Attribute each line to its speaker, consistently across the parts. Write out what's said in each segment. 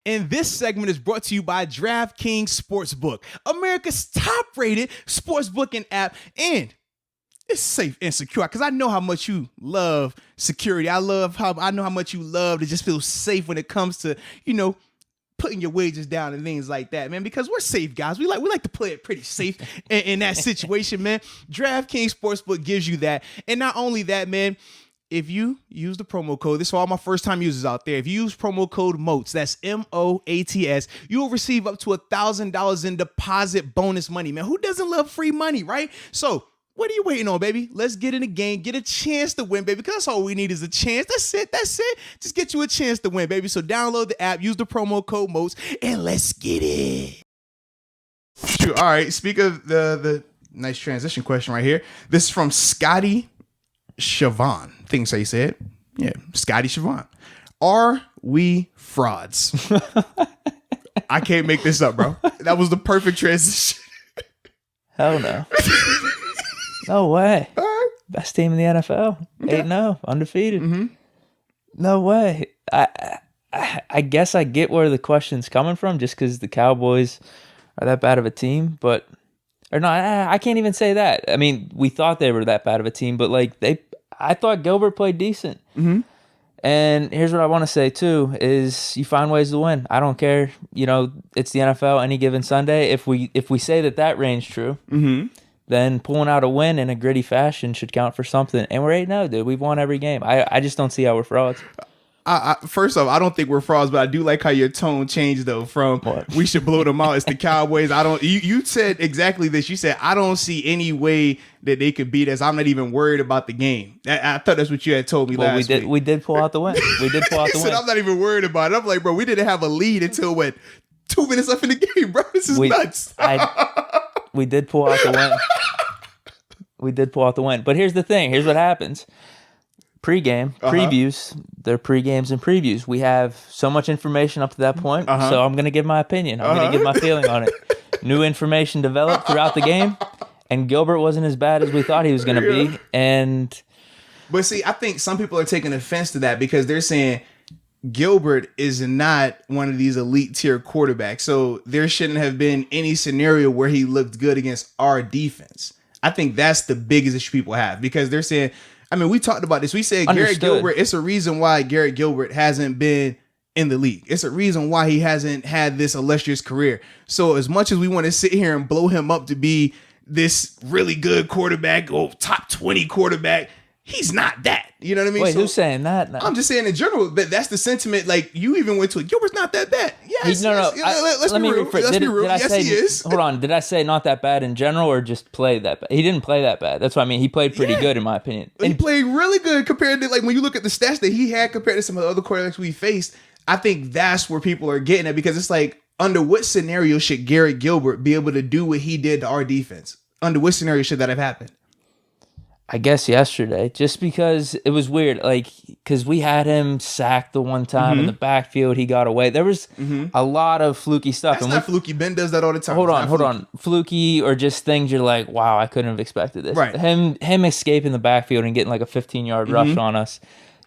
Speaker 1: And this segment is brought to you by DraftKings Sportsbook, America's top-rated sportsbooking app, and it's safe and secure because I know how much you love security. I know how much you love to just feel safe when it comes to, putting your wages down and things like that, man, because we're safe guys. We like to play it pretty safe in that situation, man. DraftKings Sportsbook gives you that. And not only that, man, if you use the promo code, this is for all my first-time users out there. If you use promo code MOATS, that's MOATS, you will receive up to $1,000 in deposit bonus money, man. Who doesn't love free money, right? So what are you waiting on, baby? Let's get in the game, get a chance to win, baby, because that's all we need is a chance. That's it. Just get you a chance to win, baby. So download the app, use the promo code MOATS, and let's get it. All right, speak of the nice transition question right here. This is from Scotty Siobhan. I think that's how you say it. Yeah, Scotty Siobhan. Are we frauds? I can't make this up, bro. That was the perfect transition.
Speaker 2: Hell no. No way.
Speaker 1: All right.
Speaker 2: Best team in the NFL.
Speaker 1: Okay.
Speaker 2: 8-0, undefeated.
Speaker 1: Mm-hmm.
Speaker 2: No way. I guess I get where the question's coming from just because the Cowboys are that bad of a team, I can't even say that. I mean, we thought they were that bad of a team, but I thought Gilbert played decent.
Speaker 1: Mm-hmm.
Speaker 2: And here's what I want to say too: is you find ways to win. I don't care. It's the NFL. Any given Sunday, if we say that reigns true,
Speaker 1: mm-hmm.
Speaker 2: then pulling out a win in a gritty fashion should count for something. And we're 8-0, dude. We've won every game. I just don't see how we're frauds.
Speaker 1: First off, I don't think we're frauds, but I do like how your tone changed though from we should blow them out. It's the Cowboys. You said exactly this. You said, I don't see any way that they could beat us. I'm not even worried about the game. I thought that's what you had told me last week.
Speaker 2: We did pull out the win. We did pull out the win.
Speaker 1: I'm not even worried about it. I'm like, bro, we didn't have a lead until 2 minutes left in the game, bro. This is nuts.
Speaker 2: We did pull out the win. We did pull out the win. But here's the thing. Here's what happens. Pre-game, previews, they're pre-games and previews. We have so much information up to that point, so I'm going to give my opinion. I'm going to give my feeling on it. New information developed throughout the game, and Gilbert wasn't as bad as we thought he was going to be.
Speaker 1: But see, I think some people are taking offense to that because they're saying Gilbert is not one of these elite tier quarterbacks, so there shouldn't have been any scenario where he looked good against our defense. I think that's the biggest issue people have because they're saying, I mean, we talked about this. We said Garrett Gilbert, it's a reason why Garrett Gilbert hasn't been in the league. It's a reason why he hasn't had this illustrious career. So as much as we want to sit here and blow him up to be this really good quarterback, top 20 quarterback, he's not that. You know what I mean?
Speaker 2: Wait, who's saying that? No.
Speaker 1: I'm just saying in general, that's the sentiment. Like, you even went to it. Gilbert's not that bad. Yes. Let's be real. Let's be real. Yes, he is.
Speaker 2: Hold on. Did I say not that bad in general or just play that bad? He didn't play that bad. That's what I mean. He played pretty good in my opinion.
Speaker 1: He played really good compared to, when you look at the stats that he had compared to some of the other quarterbacks we faced. I think that's where people are getting it because it's like, under what scenario should Garrett Gilbert be able to do what he did to our defense? Under what scenario should that have happened?
Speaker 2: I guess yesterday, just because it was weird, because we had him sacked the one time in the backfield, he got away. There was a lot of fluky stuff.
Speaker 1: That's not fluky. Ben does that all the time.
Speaker 2: Hold on. Fluky or just things you're like, wow, I couldn't have expected this.
Speaker 1: Right.
Speaker 2: Him escaping the backfield and getting like a 15-yard rush on us,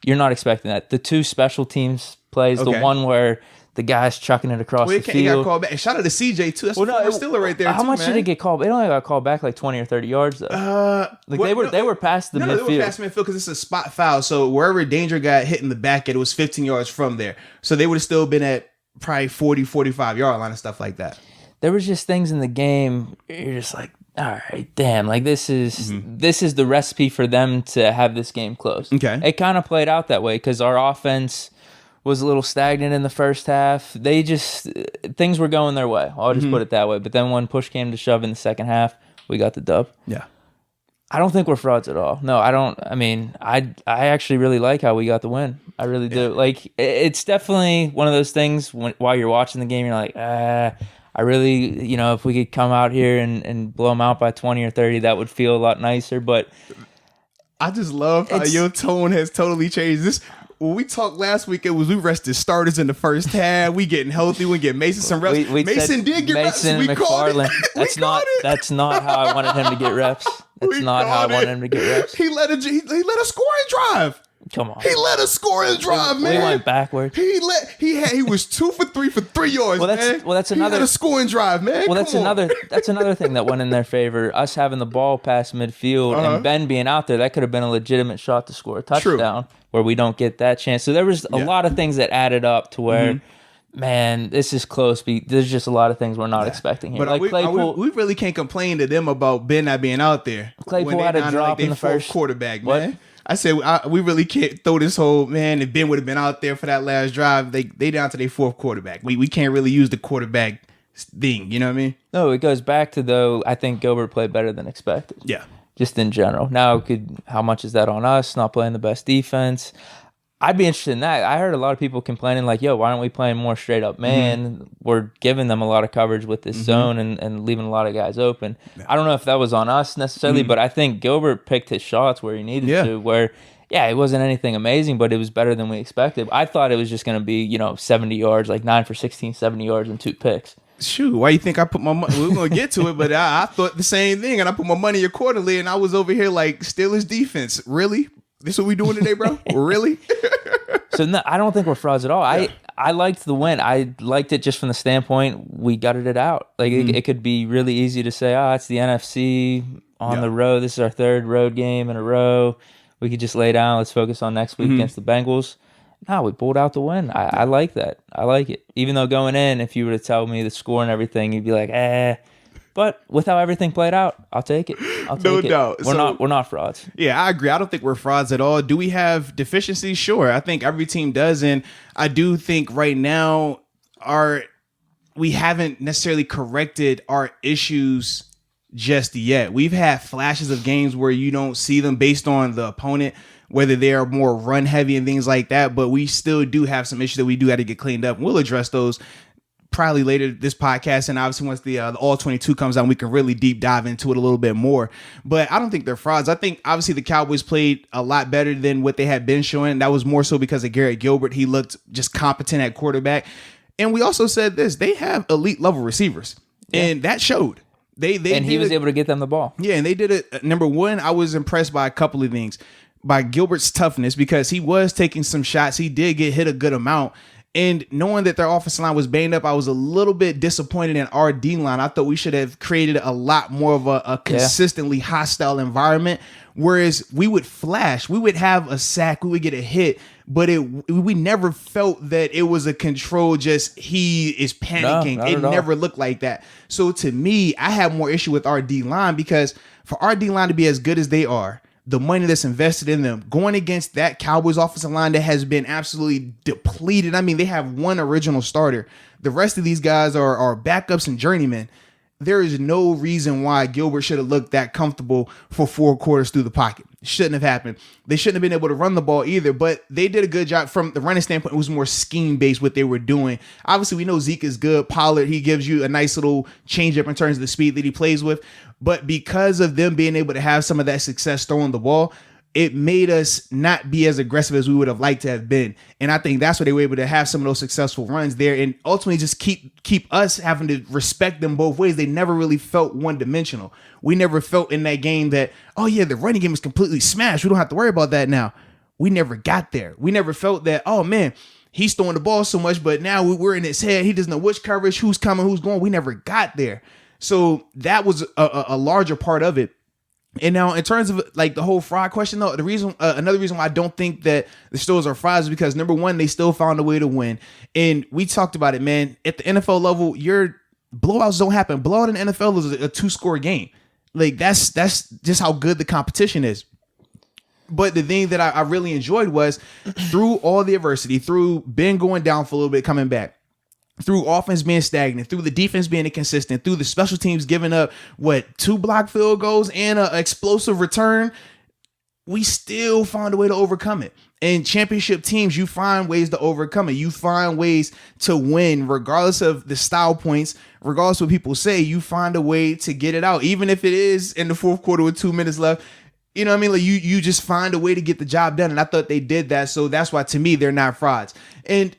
Speaker 2: you're not expecting that. The two special teams plays, the one where the guy's chucking it across the field. He got
Speaker 1: called back. And shout out to CJ too. That's Steeler right there.
Speaker 2: How much did it get called? It only got called back like 20 or 30 yards though. They were past the midfield.
Speaker 1: They were past midfield because it's a spot foul. So wherever danger got hit in the back, it was 15 yards from there. So they would have still been at probably 40, 45 yard line and stuff like that.
Speaker 2: There was just things in the game. You're just like, all right, damn. Like this is the recipe for them to have this game close.
Speaker 1: Okay.
Speaker 2: It kind of played out that way because our offense was a little stagnant in the first half. Things were going their way. I'll just put it that way. But then when push came to shove in the second half, we got the dub.
Speaker 1: Yeah.
Speaker 2: I don't think we're frauds at all. No, I don't. I mean, I actually really like how we got the win. I really do. Like, it's definitely one of those things while you're watching the game, you're like, I really, if we could come out here and blow them out by 20 or 30, that would feel a lot nicer. But
Speaker 1: I just love how your tone has totally changed. When we talked last week, we rested starters in the first half. We getting healthy. We get Mason some reps. Mason did get reps. We called it.
Speaker 2: That's not how I wanted him to get reps. That's not how I wanted him to get reps.
Speaker 1: He let a scoring drive.
Speaker 2: Come on.
Speaker 1: He let us score and drive, man.
Speaker 2: We went backwards.
Speaker 1: He was 2 for 3 for 3 yards, man.
Speaker 2: That's another.
Speaker 1: He let us score and drive, man.
Speaker 2: Well, that's another thing that went in their favor. Us having the ball past midfield and Ben being out there, that could have been a legitimate shot to score a touchdown. Where we don't get that chance. So there was a lot of things that added up to where. Man, this is close. There's just a lot of things we're not expecting here.
Speaker 1: But
Speaker 2: like Claypool,
Speaker 1: we really can't complain to them about Ben not being out there.
Speaker 2: Claypool had a drop in the first
Speaker 1: quarterback, man. I said we really can't throw this whole man. If Ben would have been out there for that last drive, they down to their fourth quarterback. We can't really use the quarterback thing. You know what I mean?
Speaker 2: No, it goes back to though. I think Gilbert played better than expected.
Speaker 1: Yeah,
Speaker 2: just in general. Now, how much is that on us not playing the best defense? I'd be interested in that. I heard a lot of people complaining like, yo, why aren't we playing more straight up man? We're giving them a lot of coverage with this zone and leaving a lot of guys open. Yeah. I don't know if that was on us necessarily, but I think Gilbert picked his shots where he needed to, where, it wasn't anything amazing, but it was better than we expected. I thought it was just going to be, 70 yards, like 9 for 16, 70 yards and 2 picks.
Speaker 1: Shoot, why you think I put my money? We're going to get to it, but I thought the same thing, and I put my money accordingly, and I was over here like, Steelers defense, really? This what we doing today, bro? Really?
Speaker 2: So no, I don't think we're frauds at all. Yeah. I liked the win. I liked it just from the standpoint we gutted it out. Like it could be really easy to say, it's the NFC on the road. This is our 3rd road game in a row. We could just lay down. Let's focus on next week against the Bengals. No, we pulled out the win. I like that. I like it. Even though going in, if you were to tell me the score and everything, you'd be like, But with how everything played out, I'll take it.
Speaker 1: No doubt.
Speaker 2: We're not frauds.
Speaker 1: Yeah, I agree. I don't think we're frauds at all. Do we have deficiencies? Sure. I think every team does. And I do think right now we haven't necessarily corrected our issues just yet. We've had flashes of games where you don't see them based on the opponent, whether they are more run heavy and things like that. But we still do have some issues that we do have to get cleaned up. We'll address those probably later this podcast, and obviously once the All 22 comes out, we can really deep dive into it a little bit more. But I don't think they're frauds. I think obviously the Cowboys played a lot better than what they had been showing. That was more so because of Garrett Gilbert. He looked just competent at quarterback. And we also said this, they have elite level receivers, and that showed.
Speaker 2: He was able to get them the ball.
Speaker 1: Yeah, and they did it. Number one, I was impressed by a couple of things. By Gilbert's toughness, because he was taking some shots. He did get hit a good amount. And knowing that their offensive line was banged up, I was a little bit disappointed in our D-line. I thought we should have created a lot more of a consistently hostile environment. Whereas we would flash, we would have a sack, we would get a hit, but we never felt that it was a control, just he is panicking.
Speaker 2: No,
Speaker 1: it never looked like that. So to me, I have more issue with our D-line, because for our D-line to be as good as they are, the money that's invested in them, going against that Cowboys offensive line that has been absolutely depleted. I mean, they have one original starter. The rest of these guys are backups and journeymen. There is no reason why Gilbert should have looked that comfortable for 4 quarters through the pocket. It shouldn't have happened. They shouldn't have been able to run the ball either, but they did a good job from the running standpoint. It was more scheme-based what they were doing. Obviously, we know Zeke is good. Pollard, he gives you a nice little change-up in terms of the speed that he plays with. But because of them being able to have some of that success throwing the ball, it made us not be as aggressive as we would have liked to have been. And I think that's why they were able to have some of those successful runs there and ultimately just keep us having to respect them both ways. They never really felt one-dimensional. We never felt in that game that, oh yeah, the running game is completely smashed. We don't have to worry about that now. We never got there. We never felt that, oh man, he's throwing the ball so much, but now we're in his head. He doesn't know which coverage, who's coming, who's going. We never got there. So that was a larger part of it. And now, in terms of like the whole fraud question, though, another reason why I don't think that the Steelers are frauds is because number one, they still found a way to win, and we talked about it, man. At the NFL level, your blowouts don't happen. Blowout in the NFL is a 2-score game. Like that's just how good the competition is. But the thing that I really enjoyed was through all the adversity, through Ben going down for a little bit, coming back, through offense being stagnant, through the defense being inconsistent, through the special teams giving up, 2 block field goals and an explosive return, we still found a way to overcome it. And championship teams, you find ways to overcome it. You find ways to win, regardless of the style points, regardless of what people say, you find a way to get it out. Even if it is in the 4th quarter with 2 minutes left, you know what I mean? Like you just find a way to get the job done. And I thought they did that. So that's why, to me, they're not frauds. And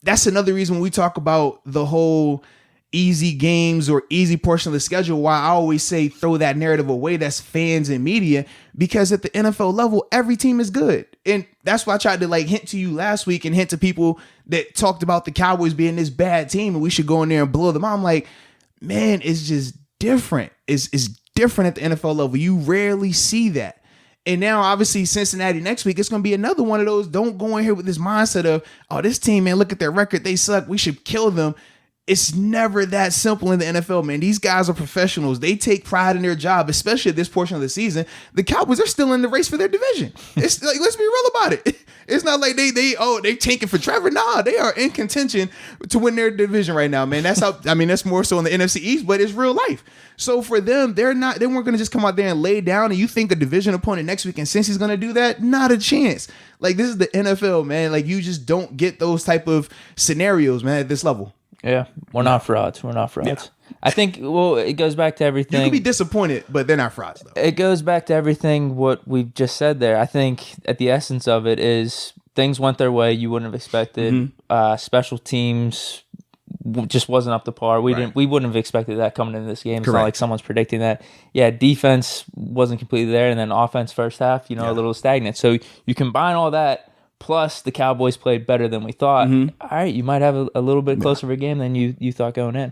Speaker 1: that's another reason when we talk about the whole, easy games or easy portion of the schedule, why I always say throw that narrative away. That's fans and media, because at the NFL level, every team is good. And that's why I tried to like hint to you last week and hint to people that talked about the Cowboys being this bad team and we should go in there and blow them out. I'm like, man, it's just different. It's different at the NFL level. You rarely see that. And now, obviously, Cincinnati next week, it's going to be another one of those. Don't go in here with this mindset of, oh, this team, man, look at their record. They suck. We should kill them. It's never that simple in the NFL, man. These guys are professionals. They take pride in their job, especially at this portion of the season. The Cowboys are still in the race for their division. It's like, let's be real about it. It's not like they tanking for Trevor. Nah, they are in contention to win their division right now, man. That's how. I mean, that's more so in the NFC East, but it's real life. So for them, they weren't going to just come out there and lay down. And you think a division opponent next week, and since he's going to do that, not a chance. Like, this is the NFL, man. Like, you just don't get those type of scenarios, man, at this level.
Speaker 2: Yeah, we're not frauds. We're not frauds. Yeah. I think, well, it goes back to everything.
Speaker 1: You can be disappointed, but they're not frauds, though.
Speaker 2: It goes back to everything what we've just said there. I think at the essence of it is things went their way you wouldn't have expected. Mm-hmm. Special teams just wasn't up to par. We wouldn't have expected that coming into this game. It's not like someone's predicting that. Yeah, defense wasn't completely there, and then offense first half, a little stagnant. So you combine all that. Plus, the Cowboys played better than we thought. Mm-hmm. All right, you might have a little bit closer of a game than you thought going in.